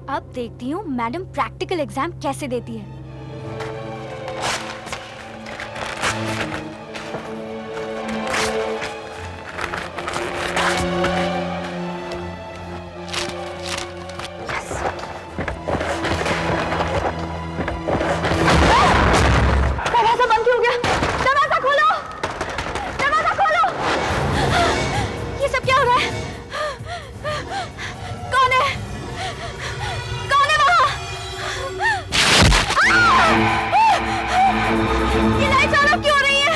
अब देखती हूँ मैडम प्रैक्टिकल एग्जाम कैसे देती है। दरवाजा बंद क्यों हो गया? दरवाजा खोलो, दरवाजा खोलो। ये सब क्या हो रहा है? कौन है? कौन है वहाँ? ये लाइट ऑन ऑफ क्यों हो रही है?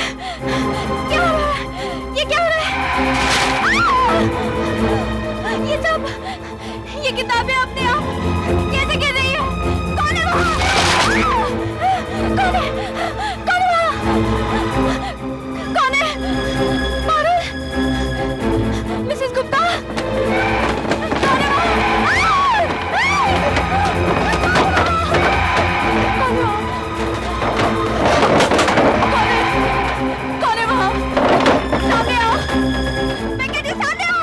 क्या हो रहा है? ये क्या हो रहा है? ये सब, ये किताबें अपने आप कैसे गिर रही है? कौन है वहाँ? कौन है? कौन है वहाँ? कौन है? पारुल? मिसेस गुप्ता? कौन है वहाँ? कौन है वहाँ? कौन है वहाँ? सामने आओ! मैं कहती हूँ सामने आओ!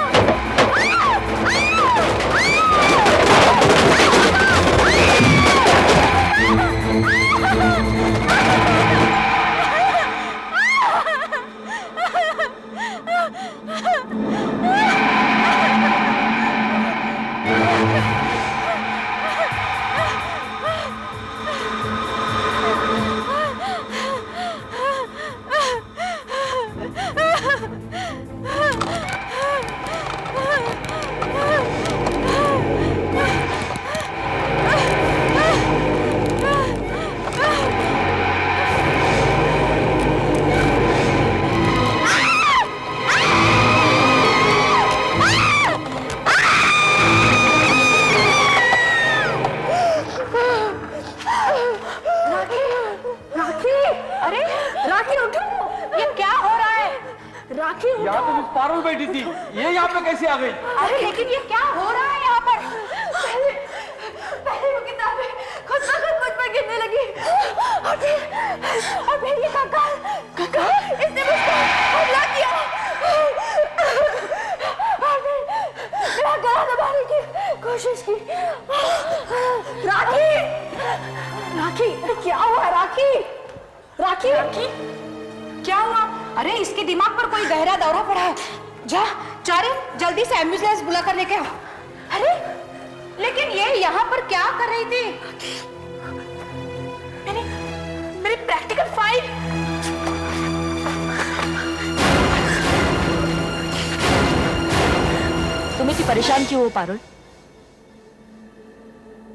यहाँ तो मिस पारुल बैठी थी, ये यहाँ पे कैसे आ गई? अरे लेकिन ये क्या हो रहा है यहाँ पर? पहले वो किताबें खुद ब खुद मुझ पर गिरने लगी और फिर ये काका इसने मुझको हमला किया और फिर मेरा गला दबाने की कोशिश की। राखी, राखी क्या हुआ? राखी, राखी, राखी क्या हुआ? अरे इसके दिमाग पर कोई गहरा दौरा पड़ा है। जा चारे जल्दी से एम्बुलेंस बुला कर लेके आओ। अरे लेकिन ये यहाँ पर क्या कर रही थी? मेरी प्रैक्टिकल फाइल। तुम इतनी परेशान क्यों हो पारुल?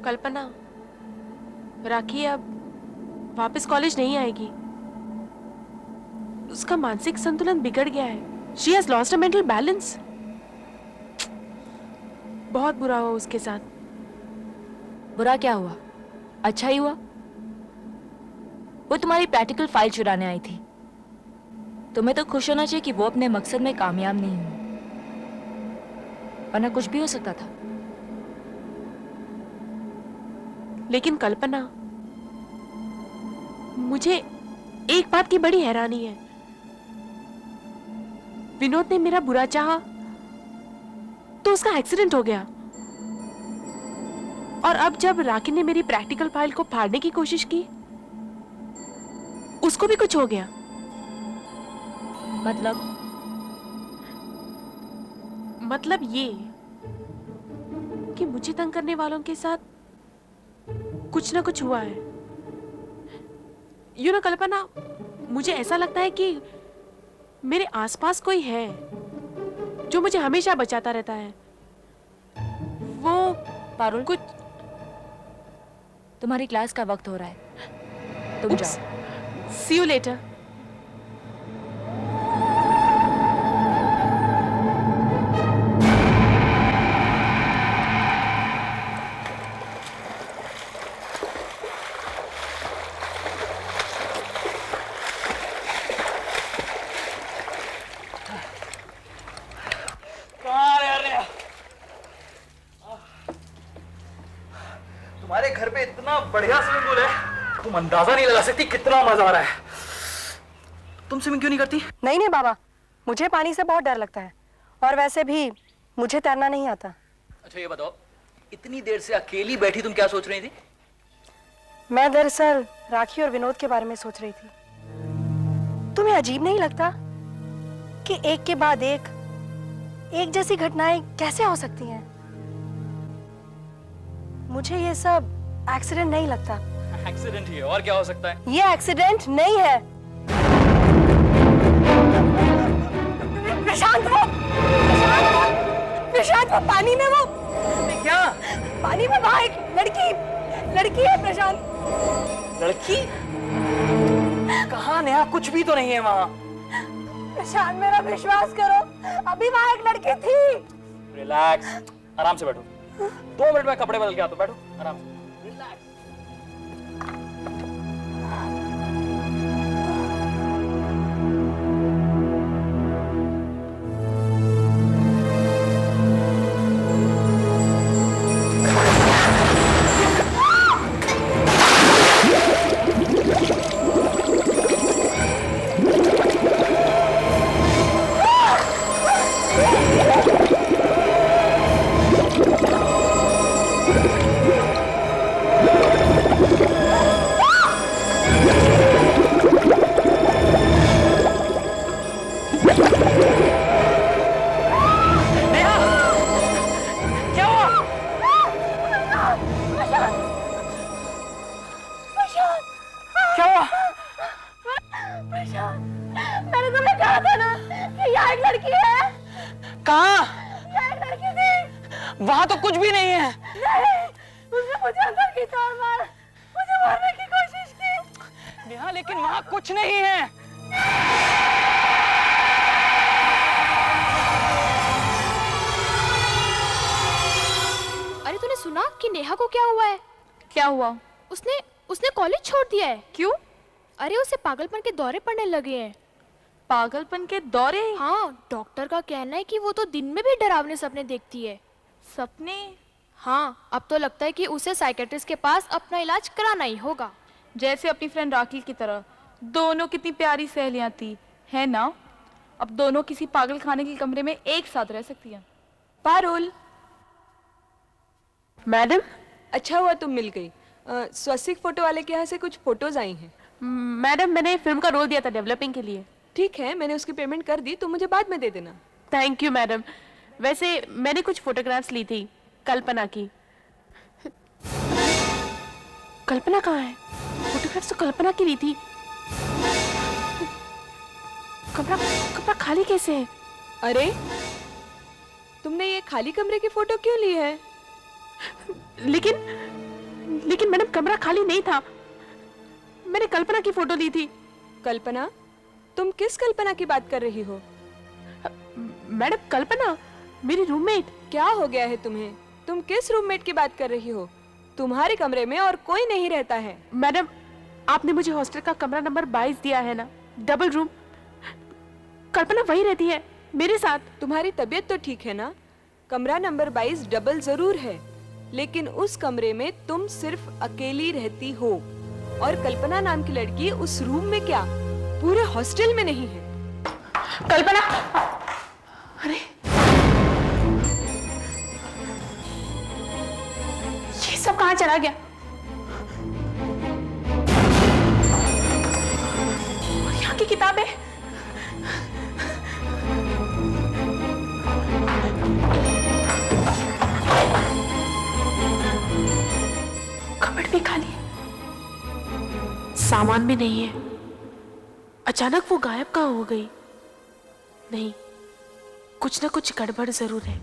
कल्पना, राखी अब वापस कॉलेज नहीं आएगी। उसका मानसिक संतुलन बिगड़ गया है। She has lost a mental balance. बहुत बुरा हुआ उसके साथ। बुरा क्या हुआ? अच्छा ही हुआ। वो तुम्हारी प्रैक्टिकल फाइल चुराने आई थी। तुम्हें तो खुश होना चाहिए कि वो अपने मकसद में कामयाब नहीं हुई, वरना कुछ भी हो सकता था। लेकिन कल्पना, मुझे एक बात की बड़ी हैरानी है। विनोद ने मेरा बुरा चाहा तो उसका एक्सीडेंट हो गया, और अब जब राखी ने मेरी प्रैक्टिकल फाइल को फाड़ने की कोशिश की, उसको भी कुछ हो गया। मतलब ये कि मुझे तंग करने वालों के साथ कुछ ना कुछ हुआ है। यू नो कल्पना, मुझे ऐसा लगता है कि मेरे आसपास कोई है जो मुझे हमेशा बचाता रहता है। वो पारुल, कुछ तुम्हारी क्लास का वक्त हो रहा है, तुम जाओ। See you later. तुम्हारे घर पे इतना बढ़िया स्विमिंग पूल है, तुम अंदाजा नहीं लगा सकती कितना मजा आ रहा है। तुम स्विमिंग क्यों नहीं करती? नहीं नहीं बाबा, मुझे पानी से बहुत डर लगता है और वैसे भी मुझे तैरना नहीं आता। अच्छा ये बताओ, इतनी देर से अकेली बैठी तुम क्या सोच रही थी? मैं दरअसल राखी और विनोद के बारे में सोच रही थी। तुम्हें अजीब नहीं लगता कि एक के बाद एक जैसी घटनाएं कैसे हो सकती हैं? मुझे ये सब एक्सीडेंट नहीं लगता। एक्सीडेंट ही है, और क्या हो सकता है? ये एक्सीडेंट नहीं है। प्रशांत वो पानी में वो क्या? पानी में वहां एक लड़की है प्रशांत। लड़की? कहाँ नेहा? कुछ भी तो नहीं है वहाँ। प्रशांत मेरा विश्वास करो, अभी वहां एक लड़की थी। रिलैक्स, आराम से बैठो। 2 मिनट में कपड़े बदल के आता हूं, बैठो आराम से। रिलैक्स। मैंने तुम्हें कहा था ना कि यहाँ एक लड़की है। कहाँ? यहाँ एक लड़की थी। वहाँ तो कुछ भी नहीं है। नहीं, उसने मुझे अंदर खींचा और मुझे मारने की कोशिश की। नेहा लेकिन वहाँ कुछ नहीं है। अरे तूने सुना कि नेहा को क्या हुआ है? क्या हुआ? उसने कॉलेज छोड़ दिया है। क्यों? अरे उसे पागलपन के दौरे पड़ने लगे हैं। पागलपन के दौरे? हाँ, डॉक्टर का कहना है कि वो तो दिन में भी डरावने सपने देखती है। सपने? हाँ, अब तो लगता है कि उसे साइकेट्रिस्ट के पास अपना इलाज कराना ही होगा। जैसे अपनी फ्रेंड राखी की तरह। दोनों कितनी प्यारी सहेलियां थी, है ना? अब दोनों किसी पागल खाने के कमरे में एक साथ रह सकती हैं। पारुल, मैडम? अच्छा हुआ तुम मिल गई। स्वस्तिक फोटो वाले के यहाँ से कुछ फोटोज आई हैं। मैडम, मैंने फिल्म का रोल दिया था डेवलपिंग के लिए। ठीक है, मैंने उसकी पेमेंट कर दी, तुम मुझे बाद में दे देना। Thank you madam. वैसे मैंने कुछ फोटोग्राफ्स ली थी कल्पना की। कल्पना कहाँ है? फोटोग्राफ्स तो कल्पना की ली थी। कमरा खाली कैसे है? अरे, तुमने ये खाली कमरे की फोटो क्यों ली है? लेकिन मैडम, कमरा खाली नहीं था। मैंने कल्पना की फोटो ली थी। कल्पना? तुम किस कल्पना की बात कर रही हो? मैडम, कल्पना मेरी रूममेट। क्या हो गया है तुम्हें? तुम किस रूममेट की बात कर रही हो? तुम्हारे कमरे में और कोई नहीं रहता है। मैडम, आपने मुझे हॉस्टल का कमरा नंबर 22 दिया है ना, डबल रूम। कल्पना वही रहती है मेरे साथ। तुम्हारी तबीयत तो ठीक है ना? कमरा नंबर 22 डबल जरूर है, लेकिन उस कमरे में तुम सिर्फ अकेली रहती हो और कल्पना नाम की लड़की उस रूम में क्या पूरे हॉस्टल में नहीं है। कल्पना! अरे, ये सब कहाँ चला गया? और यहाँ की किताबें? कपबोर्ड भी खाली है, सामान भी नहीं है। अचानक वो गायब कहाँ हो गई? नहीं, कुछ ना कुछ गड़बड़ जरूर है।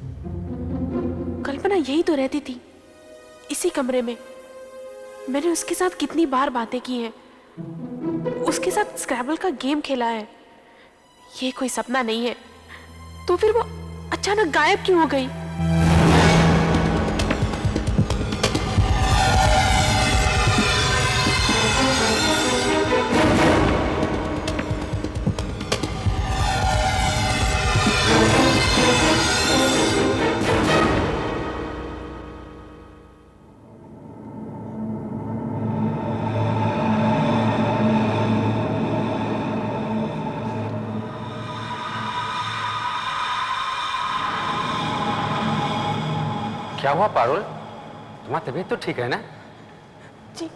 कल्पना यही तो रहती थी, इसी कमरे में। मैंने उसके साथ कितनी बार बातें की हैं, उसके साथ स्क्रैबल का गेम खेला है। ये कोई सपना नहीं है, तो फिर वो अचानक गायब क्यों हो गई? क्या हुआ पारुल? तुम्हारी तबीयत तो ठीक है ना? जी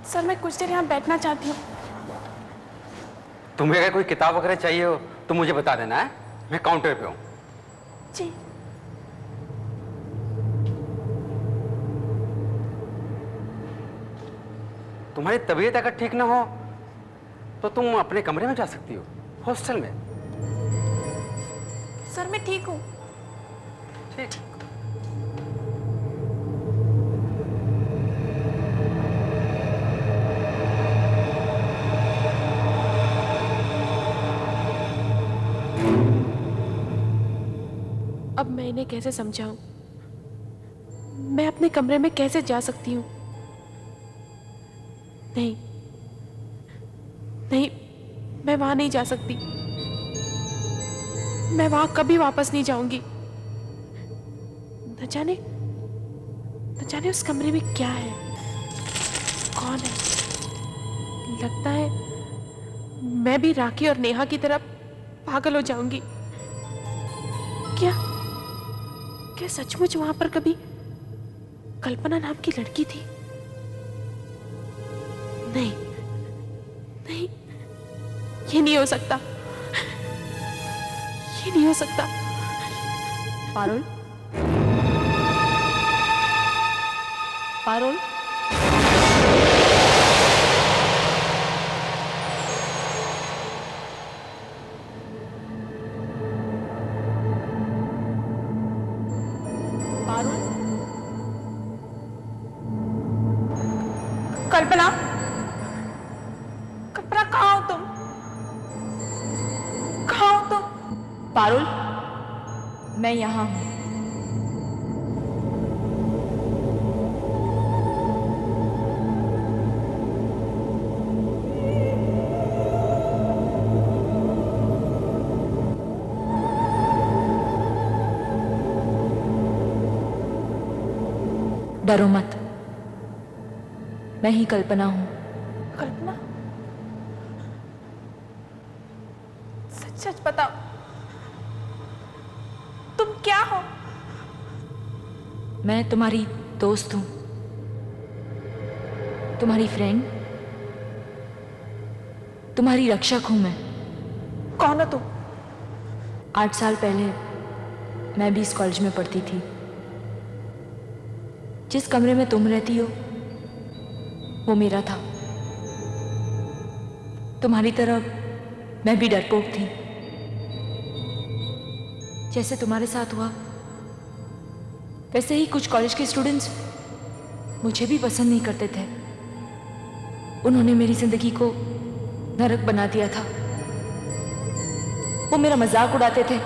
सर, मैं कुछ देर यहाँ बैठना चाहती हूँ। तुम्हें अगर कोई किताब वगैरह चाहिए हो तो मुझे बता देना है, मैं काउंटर पे हूँ। जी। तुम्हारी तबीयत अगर ठीक ना हो तो तुम अपने कमरे में जा सकती हो, हॉस्टल में। सर मैं ठीक हूँ। ठीक। अब मैं इन्हें कैसे समझाऊं? मैं अपने कमरे में कैसे जा सकती हूँ? नहीं नहीं, मैं वहां नहीं जा सकती। मैं वहां कभी वापस नहीं जाऊंगी। न जाने उस कमरे में क्या है, कौन है। लगता है मैं भी राखी और नेहा की तरह पागल हो जाऊंगी। क्या सचमुच वहां पर कभी कल्पना नाम की लड़की थी? नहीं नहीं, ये नहीं हो सकता, ये नहीं हो सकता। पारुल, पारुल, पारुल, कल्पना, कल्पना कहाँ हो तुम? कहाँ हो तुम? पारुल, मैं यहाँ हूँ। डरो मत, मैं ही कल्पना हूं। कल्पना, सच सच बताओ, तुम क्या हो? मैं तुम्हारी दोस्त हूं, तुम्हारी फ्रेंड, तुम्हारी रक्षक हूं मैं। कौन हो तुम? 8 साल पहले मैं भी इस कॉलेज में पढ़ती थी। जिस कमरे में तुम रहती हो वो मेरा था। तुम्हारी तरह मैं भी डरपोक थी। जैसे तुम्हारे साथ हुआ वैसे ही कुछ कॉलेज के स्टूडेंट्स मुझे भी पसंद नहीं करते थे। उन्होंने मेरी जिंदगी को नरक बना दिया था। वो मेरा मजाक उड़ाते थे,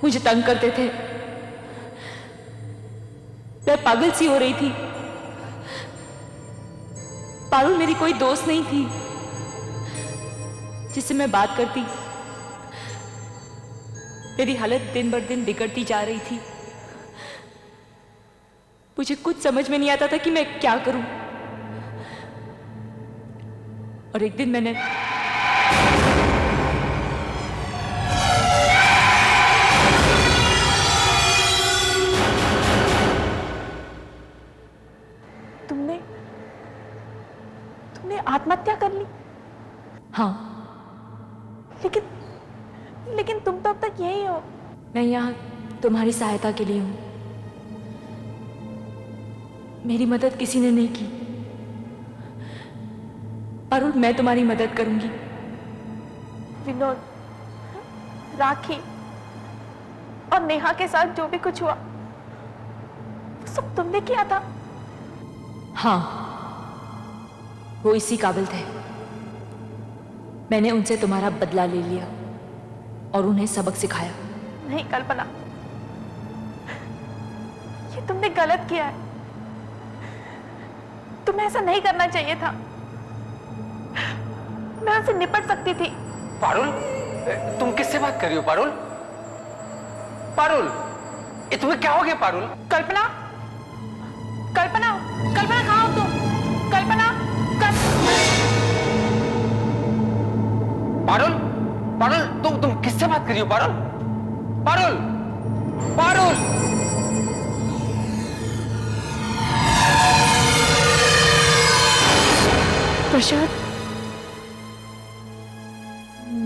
मुझे तंग करते थे। मैं पागल सी हो रही थी। पारुल मेरी कोई दोस्त नहीं थी जिससे मैं बात करती। मेरी हालत दिन बर दिन बिगड़ती जा रही थी। मुझे कुछ समझ में नहीं आता था कि मैं क्या करूं। और एक दिन मैंने तुमने आत्महत्या कर ली? हाँ, लेकिन तुम तो अब तक यही हो। मैं यहाँ तुम्हारी सहायता के लिए हूं। मेरी मदद किसी ने नहीं की। पारुल, मैं तुम्हारी मदद करूंगी। विनोद, राखी और नेहा के साथ जो भी कुछ हुआ वो सब तुमने किया था? हाँ, वो इसी काबिल थे। मैंने उनसे तुम्हारा बदला ले लिया और उन्हें सबक सिखाया। नहीं कल्पना, ये तुमने गलत किया है। तुम्हें ऐसा नहीं करना चाहिए था। मैं उनसे निपट सकती थी। पारुल, तुम किससे बात कर रही हो? पारुल, पारुल, ये तुम्हें क्या हो गया? पारुल, कल्पना, कल्पना, कल्पना कहाँ हो तुम? कल्पना, पारुल, पारुल, तुम किससे बात कर रही हो? पारुल, पारुल, पारुल, प्रशांत,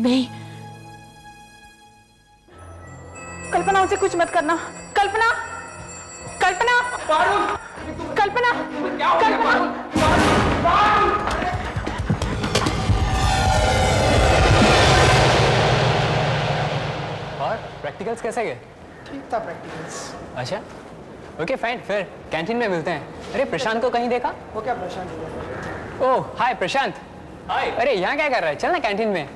नहीं, कल्पना उसे कुछ मत करना। कल्पना, कल्पना, कल्पना, कल्पना। और प्रैक्टिकल्स कैसे गए? ठीक था प्रैक्टिकल्स। अच्छा, ओके फाइन, फिर कैंटीन में मिलते हैं। अरे प्रशांत को कहीं देखा? वो क्या प्रशांत? ओह हाय प्रशांत। हाय। अरे यहाँ क्या कर रहा है? चल ना कैंटीन में।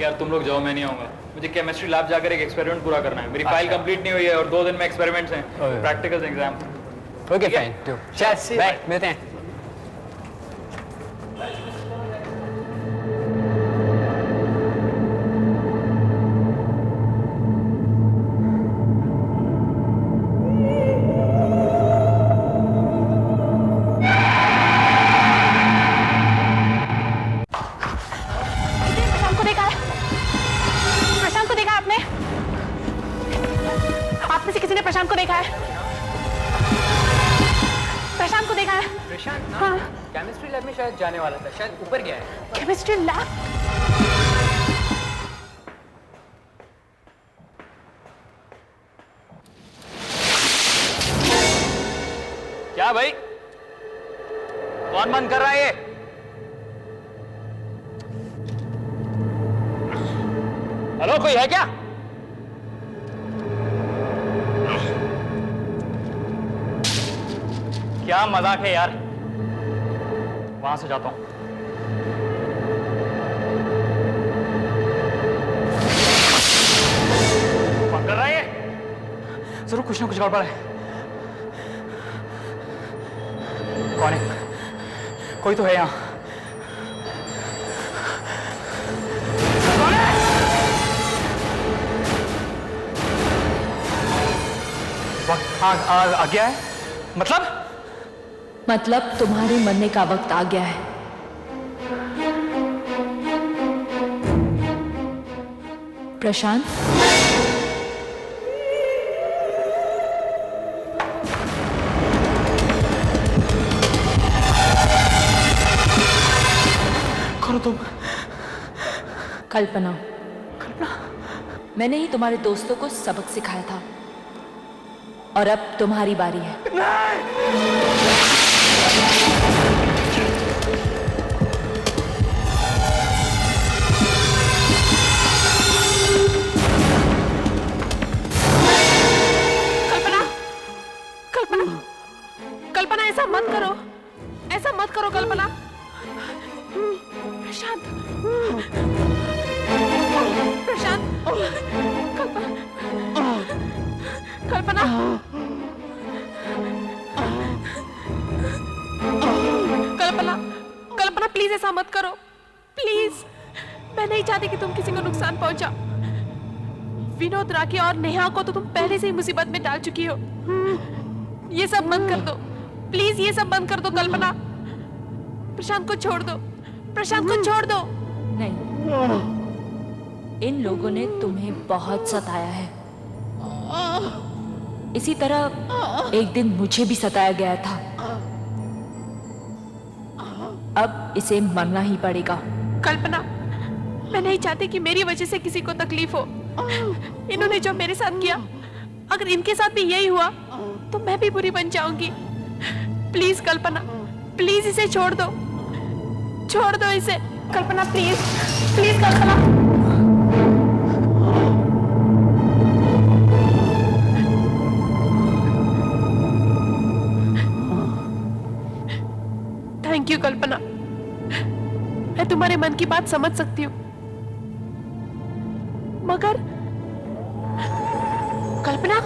यार तुम लोग जाओ, मैं नहीं आऊंगा। मुझे केमिस्ट्री लैब जाकर एक एक्सपेरिमेंट पूरा करना है। मेरी फाइल कंप्लीट नहीं हुई है और 2 दिन में एक्सपेरिमेंट्स हैं, प्रैक्टिकल्स एग्जाम। ओके फाइन, तो चल बाय, मिलते हैं। प्रशांत को देखा है? प्रशांत को देखा आपने? आप में से किसी ने प्रशांत को देखा है? प्रशांत को देखा है? प्रशांत ना हाँ। केमिस्ट्री लैब में शायद जाने वाला था, शायद ऊपर गया है। Chemistry lab? क्या भाई, कौन बंद कर रहा है ये? हेलो, कोई है क्या? क्या मजाक है यार, वहां से जाता हूं। कौन कर रहा है ये? जरूर कुछ ना कुछ गड़बड़ है। कौन है? कोई तो है यहाँ। कौन है? वक्त आ गया है? मतलब तुम्हारे मरने का वक्त आ गया है। प्रशांत, करो तुम। कल्पना, मैंने ही तुम्हारे दोस्तों को सबक सिखाया था और अब तुम्हारी बारी है। कल्पना, कल्पना, कल्पना, ऐसा मत करो, ऐसा मत करो कल्पना। प्रशांत, प्रशांत, कल्पना, कल्पना, कल्पना, कल्पना, प्लीज ऐसा मत करो, प्लीज। मैं नहीं चाहती कि तुम किसी को नुकसान पहुंचा। विनोद, राखी और नेहा को तो तुम पहले से ही मुसीबत में डाल चुकी हो। ये सब बंद कर दो, प्लीज, ये सब बंद कर दो कल्पना। प्रशांत को छोड़ दो, प्रशांत को छोड़ दो। नहीं, इन लोगों ने तुम्हें बहुत सताया है। इसी तरह एक दिन मुझे भी सताया गया था। अब इसे मरना ही पड़ेगा। कल्पना, मैं नहीं चाहती कि मेरी वजह से किसी को तकलीफ हो। इन्होंने जो मेरे साथ किया, अगर इनके साथ भी यही हुआ तो मैं भी बुरी बन जाऊंगी। प्लीज कल्पना, प्लीज इसे छोड़ दो, छोड़ दो इसे। Kalpana please, please Kalpana. Thank you Kalpana, मैं तुम्हारे मन की बात समझ सकती हूँ, मगर कल्पना,